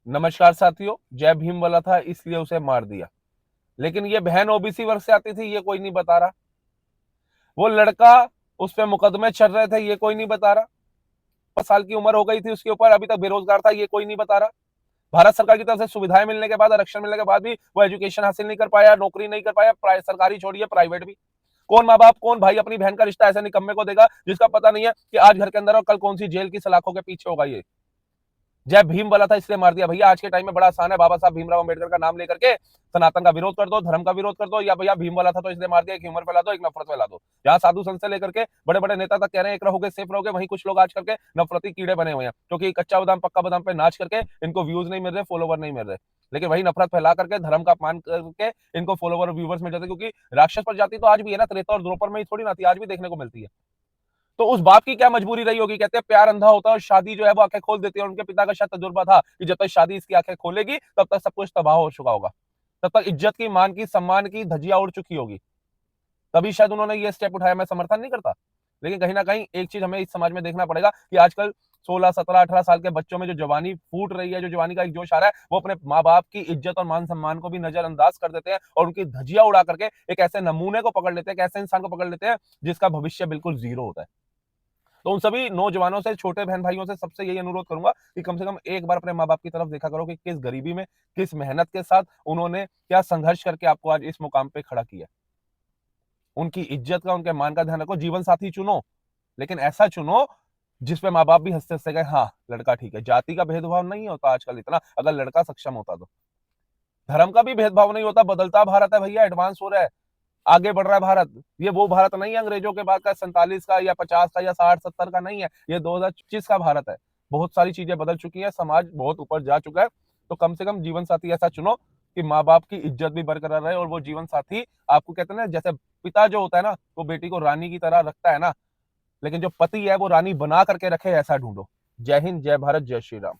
नमस्कार साथियों, जय भीम बोला था इसलिए उसे मार दिया। लेकिन ये बहन ओबीसी वर्ग से आती थी, ये कोई नहीं बता रहा। वो लड़का, उस पे मुकदमे चल रहे थे, ये कोई नहीं बता रहा। 5 साल की उम्र हो गई थी उसके ऊपर, अभी तक बेरोजगार था, ये कोई नहीं बता रहा। भारत सरकार की तरफ से सुविधाएं मिलने के बाद, आरक्षण मिलने के बाद भी वो एजुकेशन हासिल नहीं कर पाया, नौकरी नहीं कर पाया, सरकारी छोड़िए प्राइवेट भी। कौन माँ बाप, कौन भाई अपनी बहन का रिश्ता ऐसे निकम्मे को देगा जिसका पता नहीं है कि आज घर के अंदर और कल कौन सी जेल की सलाखों के पीछे होगा ये। जय भीम बोला था इसलिए मार दिया। भैया आज के टाइम में बड़ा आसान है, बाबा साहब भीमराव अम्बेडकर का नाम लेकर के सनातन का विरोध कर दो, धर्म का विरोध कर दो, या भैया भीम बोला था तो इसलिए मार दिया, एक ह्यूमर फैला दो, एक नफरत फैला दो। जहां साधु संत से लेकर के बड़े बड़े नेता तक कह रहे हैं एक रहोगे सेफ रहोगे, वहीं कुछ लोग आज करके नफरती कीड़े बने हुए हैं, क्योंकि कच्चा बादाम पक्का बादाम पे नाच करके इनको व्यूज नहीं मिल रहे, फॉलोवर नहीं मिल रहे। लेकिन वही नफरत फैला करके, धर्म का अपमान करके इनको फॉलोवर व्यूवर्स मिल जाते, क्योंकि राक्षस प्रजाति तो आज भी है ना, त्रेता और द्रोपर में ही थोड़ी ना थी, आज भी देखने को मिलती है। तो उस बाप की क्या मजबूरी रही होगी। कहते हैं प्यार अंधा होता है और शादी जो है वो आंखें खोल देती है, और उनके पिता का शायद तजुर्बा था कि जब तक शादी इसकी आंखें खोलेगी तब तक सब कुछ तबाह हो चुका होगा, तब तक इज्जत की, मान की, सम्मान की धज्जियां उड़ चुकी होगी। तभी शायद उन्होंने ये स्टेप उठाया। मैं समर्थन नहीं करता, लेकिन कहीं ना कहीं एक चीज हमें इस समाज में देखना पड़ेगा कि आजकल 16, 17, 18 साल के बच्चों में जो जवानी फूट रही है, जो जवानी का एक जोश आ रहा है, वो अपने माँ बाप की इज्जत और मान सम्मान को भी नजरअंदाज कर देते हैं और उनकी धज्जियां उड़ा करके एक ऐसे नमूने को पकड़ लेते हैं, एक ऐसे इंसान को पकड़ लेते हैं जिसका भविष्य बिल्कुल जीरो होता है। तो उन सभी नौजवानों से, छोटे बहन भाइयों से सबसे यही अनुरोध करूंगा कि कम से कम एक बार अपने माँ बाप की तरफ देखा करो कि किस गरीबी में, किस मेहनत के साथ उन्होंने क्या संघर्ष करके आपको आज इस मुकाम पे खड़ा किया। उनकी इज्जत का, उनके मान का ध्यान रखो। जीवन साथी चुनो, लेकिन ऐसा चुनो जिसपे माँ बाप भी हंसते हंसते गए, हाँ लड़का ठीक है। जाति का भेदभाव नहीं होता आजकल इतना, अगर लड़का सक्षम होता तो। धर्म का भी भेदभाव नहीं होता। बदलता भारत है भैया, एडवांस हो रहा है, आगे बढ़ रहा है भारत। ये वो भारत नहीं है अंग्रेजों के बाद का, 47 का या 50 का या 60 70 का नहीं है, ये 2025 का भारत है। बहुत सारी चीजें बदल चुकी हैं, समाज बहुत ऊपर जा चुका है। तो कम से कम जीवन साथी ऐसा चुनो कि माँ बाप की इज्जत भी बरकरार रहे, और वो जीवन साथी आपको, कहते हैं ना, जैसे पिता जो होता है ना, वो बेटी को रानी की तरह रखता है ना, लेकिन जो पति है वो रानी बना करके रखे, ऐसा ढूंढो। जय हिंद, जय भारत, जय श्री राम।